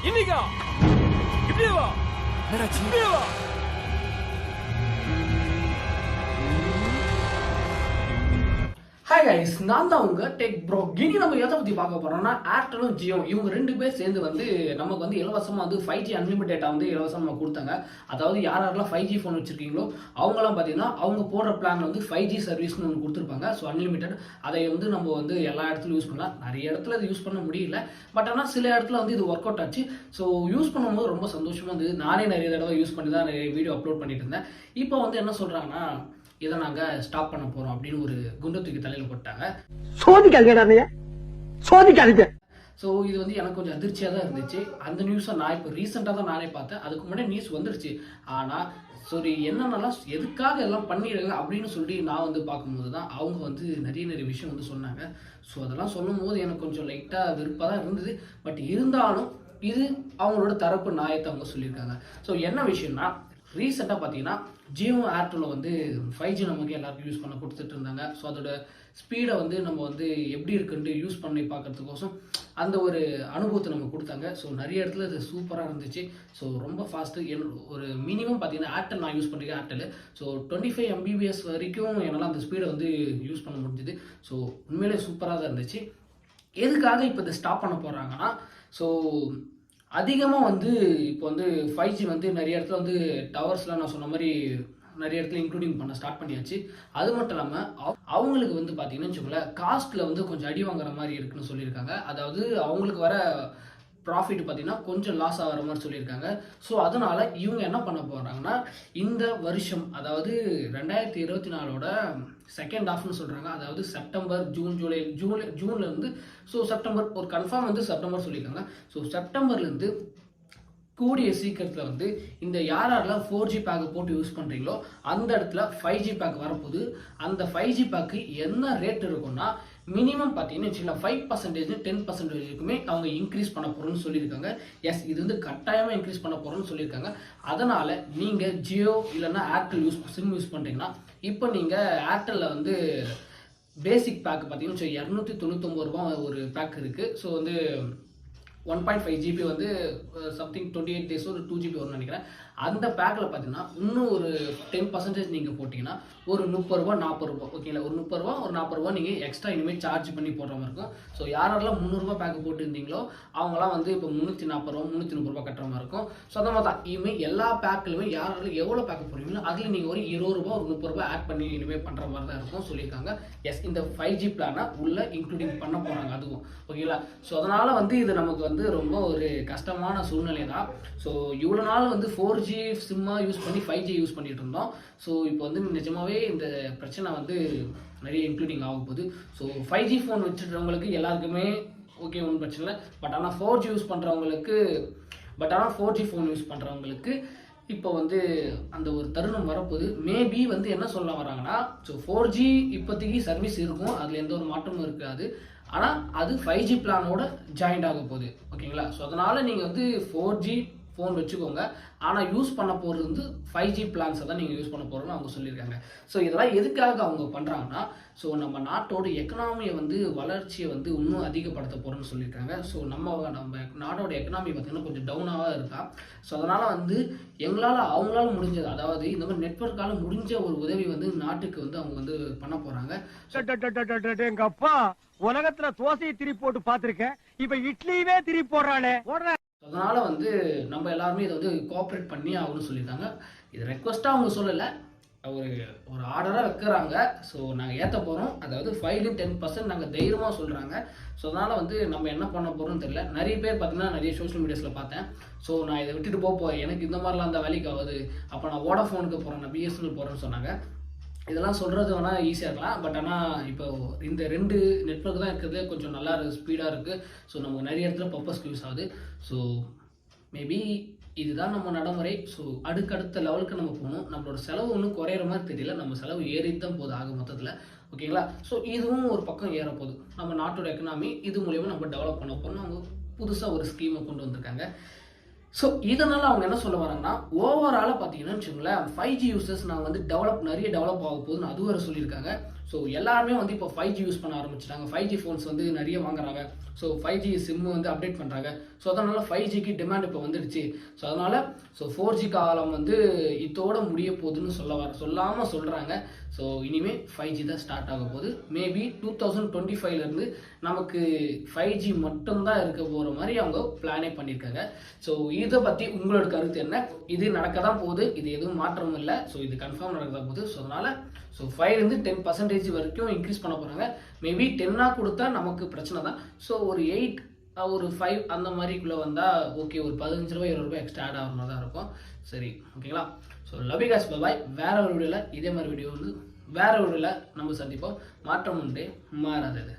இன்னைக்கா இப்படியே வா, இப்படியே வா. ஹாய் கைஸ், நான் தான் உங்க டெக் ப்ரோ. இனி நம்ம எதை பத்தி பார்க்க போறோம்னா, ஏர்டெலும் ஜியோ இவங்க ரெண்டு பேர் சேர்ந்து வந்து நமக்கு வந்து இலவசமா வந்து 5G அன்லிமிட் டேட்டா வந்து இலவசமா கொடுத்தாங்க. அதாவது யாரெல்லாம் 5G ஃபோன் வச்சிருக்கீங்களோ அவங்கலாம் பார்த்தீங்கன்னா அவங்க போடுற பிளான் வந்து 5G சர்வீஸ்னு ஒன்று கொடுத்துருப்பாங்க. ஸோ அன்லிமிட்டட் அதை வந்து நம்ம வந்து எல்லா இடத்துலையும் யூஸ் பண்ணலாம். நிறைய இடத்துல இது யூஸ் பண்ண முடியல, பட் ஆனால் சில இடத்துல வந்து இது ஒர்க் அவுட் ஆச்சு. ஸோ யூஸ் பண்ணும்போது ரொம்ப சந்தோஷமா இருந்தது. நானே நிறைய தடவை யூஸ் பண்ணி தான் நிறைய வீடியோ அப்லோட் பண்ணிட்டு இருந்தேன். இப்போ வந்து என்ன சொல்றாங்கன்னா, இதை நாங்கள் ஸ்டாப் பண்ண போகிறோம் அப்படின்னு ஒரு குண்டை தூக்கி தலையில் போட்டாங்க. சோதிக்காதீங்க. ஸோ இது வந்து எனக்கு கொஞ்சம் அதிர்ச்சியாக தான் இருந்துச்சு. அந்த நியூஸை நான் இப்போ ரீசெண்டாக தான் நானே பார்த்தேன். அதுக்கு முன்னாடி நியூஸ் வந்துருச்சு. ஆனால் சரி என்னென்னலாம் எதுக்காக எல்லாம் பண்ணிடுங்க அப்படின்னு சொல்லி நான் வந்து பார்க்கும்போது தான் அவங்க வந்து நிறைய விஷயம் வந்து சொன்னாங்க. ஸோ அதெல்லாம் சொல்லும் போது எனக்கு கொஞ்சம் லைட்டாக வெறுப்பாக தான் இருந்தது. பட் இருந்தாலும் இது அவங்களோட தரப்பு நியாயத்தை அவங்க சொல்லியிருக்காங்க. ஸோ என்ன விஷயம்னா, ரீசெண்டாக பார்த்தீங்கன்னா ஜியோ ஏர்டெல்ல வந்து 5G நமக்கு எல்லாருக்கும் யூஸ் பண்ண கொடுத்துட்டு இருந்தாங்க. ஸோ அதோட ஸ்பீடை வந்து நம்ம வந்து எப்படி இருக்குன்ட்டு யூஸ் பண்ணி பார்க்கறதுக்கோசம் அந்த ஒரு அனுபவத்தை நம்ம கொடுத்தாங்க. ஸோ நிறைய இடத்துல இது சூப்பராக இருந்துச்சு. ஸோ ரொம்ப ஃபாஸ்ட்டு. ஒரு மினிமம் பார்த்தீங்கன்னா ஏர்டெல் நான் யூஸ் பண்ணிருக்கேன் ஏர்டெல். ஸோ 25 Mbps வரைக்கும் என்னால் அந்த ஸ்பீடை வந்து யூஸ் பண்ண முடிஞ்சுது. ஸோ உண்மையிலே சூப்பராக தான் இருந்துச்சு. எதுக்காக இப்போ இதை ஸ்டாப் பண்ண போகிறாங்கன்னா, ஸோ அதிகமாக வந்து இப்போ வந்து 5G வந்து நிறைய இடத்துல வந்து டவர்ஸ்லாம் நான் சொன்ன மாதிரி நிறைய இடத்துல இன்க்ளூடிங் பண்ண ஸ்டார்ட் பண்ணியாச்சு. அது மட்டும் இல்லாமல் அவங்களுக்கு வந்து பார்த்தீங்கன்னு வச்சுக்கோங்களேன், காஸ்ட்டில் வந்து கொஞ்சம் அடி வாங்குற மாதிரி இருக்குன்னு சொல்லியிருக்காங்க. அதாவது அவங்களுக்கு வர ப்ராஃபிட் பார்த்தீங்கன்னா கொஞ்சம் லாஸ் ஆகிற மாதிரி சொல்லியிருக்காங்க. ஸோ அதனால் இவங்க என்ன பண்ண போகிறாங்கன்னா, இந்த வருஷம் அதாவது 2024 செகண்ட் ஹாஃப்னு சொல்கிறாங்க. அதாவது செப்டம்பர், ஜூன்லேருந்து ஸோ செப்டம்பர் ஒரு கன்ஃபார்ம் வந்து செப்டம்பர் சொல்லியிருக்காங்க. ஸோ செப்டம்பர்லேருந்து கூடிய சீக்கிரத்தில் வந்து இந்த யாரெல்லாம் 4G பேக்கை போட்டு யூஸ் பண்ணுறீங்களோ அந்த இடத்துல 5G பேக் வரப்போகுது. அந்த 5G பேக்கு என்ன ரேட் இருக்குன்னா, மினிமம் பார்த்தீங்கன்னு வச்சுக்கலாம் 5% 10% வரைக்குமே அவங்க இன்க்ரீஸ் பண்ண போகிறோம்னு சொல்லியிருக்காங்க. எஸ், இது வந்து கட்டாயமாக இன்க்ரீஸ் பண்ண போகிறோம்னு சொல்லியிருக்காங்க. அதனால் நீங்கள் ஜியோ இல்லைன்னா ஏர்டெல் சிம் யூஸ் பண்ணுறீங்கன்னா, இப்போ நீங்கள் ஏர்டெல்லில் வந்து பேசிக் பேக் பார்த்தீங்கன்னா 299 ரூபா ஒரு பேக் இருக்குது. ஸோ வந்து 1.5 GB வந்து சம்திங் 28 days ஒரு 2 GB வரும்னு நினைக்கிறேன். அந்த பேக்கில் பார்த்தீங்கன்னா இன்னும் ஒரு 10% நீங்கள் போட்டிங்கன்னா ஒரு 30 ரூபா 40 ரூபா ஓகேங்களா, ஒரு 30 ரூபா ஒரு 40 ரூபா நீங்கள் எக்ஸ்ட்ரா இனிமேல் சார்ஜ் பண்ணி போடுற மாதிரி இருக்கும். ஸோ யாரெல்லாம் 300 ரூபா பேக்கு போட்டுருந்தீங்களோ அவங்களாம் வந்து இப்போ 340 ரூபா 330 ரூபா கட்டுற மாதிரி இருக்கும். ஸோ அந்த மாதிரி தான் இனிமேல் எல்லா பேக்கிலுமே யாரெல்லாம் எவ்வளோ பேக்கு போடுறீங்களோ அதில் நீங்கள் ஒரு 20 ரூபா ஒரு 30 ரூபா ஆட் பண்ணி இனிமேல் பண்ணுற மாதிரி தான் இருக்கும் சொல்லியிருக்காங்க. எஸ், இந்த 5G பிளானை உள்ள இன்க்ளூடிங் பண்ண போகிறாங்க அதுவும் ஓகேங்களா. ஸோ அதனால் வந்து இது நமக்கு வந்து ரொம்ப ஒரு கஷ்டமான சூழ்நிலை தான். ஸோ இவ்வளோ நாள் வந்து 4G சிம்மாக யூஸ் பண்ணி 5G யூஸ் பண்ணிட்டு இருந்தோம். ஸோ இப்போ வந்து நிஜமாவே இந்த பிரச்சனை வந்து நிறைய இன்க்ளூடிங் ஆக போகுது. ஸோ 5G ஃபோன் வச்சுருக்கவங்களுக்கு எல்லாருக்குமே ஓகே, ஒன்றும் பிரச்சனை இல்லை. பட் ஆனால் 4G யூஸ் பண்ணுறவங்களுக்கு ஃபோன் யூஸ் பண்ணுறவங்களுக்கு இப்போ வந்து அந்த ஒரு தருணம் வரப்போகுது. மேபி வந்து என்ன சொல்ல வராங்கன்னா, ஸோ 4G இப்போதைக்கு சர்வீஸ் இருக்கும், அதில் எந்த ஒரு மாற்றமும் இருக்காது. ஆனால் அது 5G பிளானோட ஜாயிண்ட் ஆக போகுது ஓகேங்களா. ஸோ அதனால் நீங்கள் வந்து 4G ஃபோன் வச்சுக்கோங்க, ஆனால் யூஸ் பண்ண போகிறது வந்து 5G பிளான்ஸை தான் நீங்கள் யூஸ் பண்ண போகிறோன்னு அவங்க சொல்லியிருக்காங்க. ஸோ இதெல்லாம் எதுக்காக அவங்க பண்ணுறாங்கன்னா, ஸோ நம்ம நாட்டோட எக்கனாமியை வந்து வளர்ச்சியை வந்து இன்னும் அதிகப்படுத்த போகிறோன்னு சொல்லியிருக்காங்க. ஸோ நம்ம நாடோட எக்கனாமி பார்த்திங்கன்னா கொஞ்சம் டவுனாக இருக்கா. ஸோ அதனால் வந்து அவங்களால முடிஞ்சது, அதாவது இந்த மாதிரி நெட்வொர்க்கால் முடிஞ்ச ஒரு உதவி வந்து நாட்டுக்கு வந்து அவங்க வந்து பண்ண போகிறாங்க. எங்க அப்பா உலகத்துல தோசையை திருப்பி போட்டு பார்த்திருக்கேன், இப்ப இட்லியவே திருப்பி போடுறானே. அதனால் வந்து நம்ம எல்லாருமே இதை வந்து கோஆப்ரேட் பண்ணி ஆகணும்னு சொல்லியிருக்காங்க. இது ரெக்வஸ்ட்டாக அவங்க சொல்லலை, ஒரு ஆர்டராக வைக்கிறாங்க. ஸோ நாங்கள் ஏற்ற போகிறோம், அதாவது 5-10% நாங்கள் தைரியமாக சொல்கிறாங்க. ஸோ அதனால் வந்து நம்ம என்ன பண்ண போகிறோம்னு தெரியல. நிறைய பேர் பார்த்தீங்கன்னா நிறைய சோஷியல் மீடியாஸில் பார்த்தேன். ஸோ நான் இதை விட்டுட்டு போகிறேன், எனக்கு இந்த மாதிரிலாம் அந்த வேலைக்கு ஆகுது, அப்போ நான் வோடாஃபோனுக்கு போகிறேன், நான் BSNL போகிறேன்னு சொன்னாங்க. இதெல்லாம் சொல்கிறது வேணால் ஈஸியாக இருக்கலாம், பட் ஆனால் இப்போ இந்த 2 நெட்வொர்க் தான் இருக்கிறது, கொஞ்சம் நல்லா ஸ்பீடாக இருக்குது. ஸோ நமக்கு நிறைய இடத்துல பர்பஸ்க்கு யூஸ் ஆகுது. ஸோ மேபி இதுதான் நம்ம நடைமுறை. ஸோ அடுத்த லெவலுக்கு நம்ம போகணும். நம்மளோட செலவு ஒன்றும் குறையிற மாதிரி தெரியல, நம்ம செலவு ஏறிட்டு தான் போகுது ஆக மொத்தத்தில் ஓகேங்களா. ஸோ இதுவும் ஒரு பக்கம் ஏறப்போகுது. நம்ம நாட்டோட எக்கனாமி இது மூலியமாக நம்ம டெவலப் பண்ண போகிறோம். அவங்க புதுசாக ஒரு ஸ்கீமை கொண்டு வந்திருக்காங்க. ஸோ இதனால் அவங்க என்ன சொல்ல வராங்கன்னா, ஓவராலாக பார்த்தீங்கன்னா வச்சுக்கோங்களேன் 5G யூசர்ஸ் நாங்கள் வந்து நிறைய டெவலப் ஆக போகுதுன்னு அது வேறு சொல்லியிருக்காங்க. ஸோ எல்லாருமே வந்து இப்போ 5G யூஸ் பண்ண ஆரம்பிச்சிட்டாங்க. 5G ஃபோன்ஸ் வந்து நிறைய வாங்குறாங்க. ஸோ 5G சிம்மு வந்து அப்டேட் பண்ணுறாங்க. ஸோ அதனால் 5Gக்கு டிமாண்ட் இப்போ வந்துடுச்சு. ஸோ அதனால் 4G காலம் வந்து இதோட முடிய போகுதுன்னு சொல்லாமல் சொல்கிறாங்க. ஸோ இனிமேல் 5G தான் ஸ்டார்ட் ஆக போகுது. மேபி 2025லேருந்து நமக்கு 5G மட்டும்தான் இருக்க போகிற மாதிரி அவங்க பிளானே பண்ணியிருக்காங்க. ஸோ இதை பற்றி உங்களோட கருத்து என்ன? இது நடக்க தான் போகுது, இது எதுவும் மாற்றமும் இல்லை. ஸோ இது கன்ஃபார்ம் நடக்க தான் போகுது. ஸோ அதனால் 5 10% வரைக்கும் இன்க்ரீஸ் பண்ண போகிறாங்க. மேபி 10 கொடுத்தா நமக்கு பிரச்சனை தான். ஸோ ஒரு 8 ஒரு 5 அந்த மாதிரிக்குள்ளே வந்தால் ஓகே, ஒரு 15 ரூபாய் 20 ரூபாய் எக்ஸ்ட்ரா ஆட் ஆகிற மாதிரி தான் இருக்கும். சரி, ஓகேங்களா? ஸோ லவ் யூ காய்ஸ், பாய். வேற ஒரு வீடியோவில் இதே மாதிரி வீடியோ வந்து வேற ஒரு வீடியோவில் நம்ம சந்திப்போம். மாற்றம் உண்டு, மாறாதது.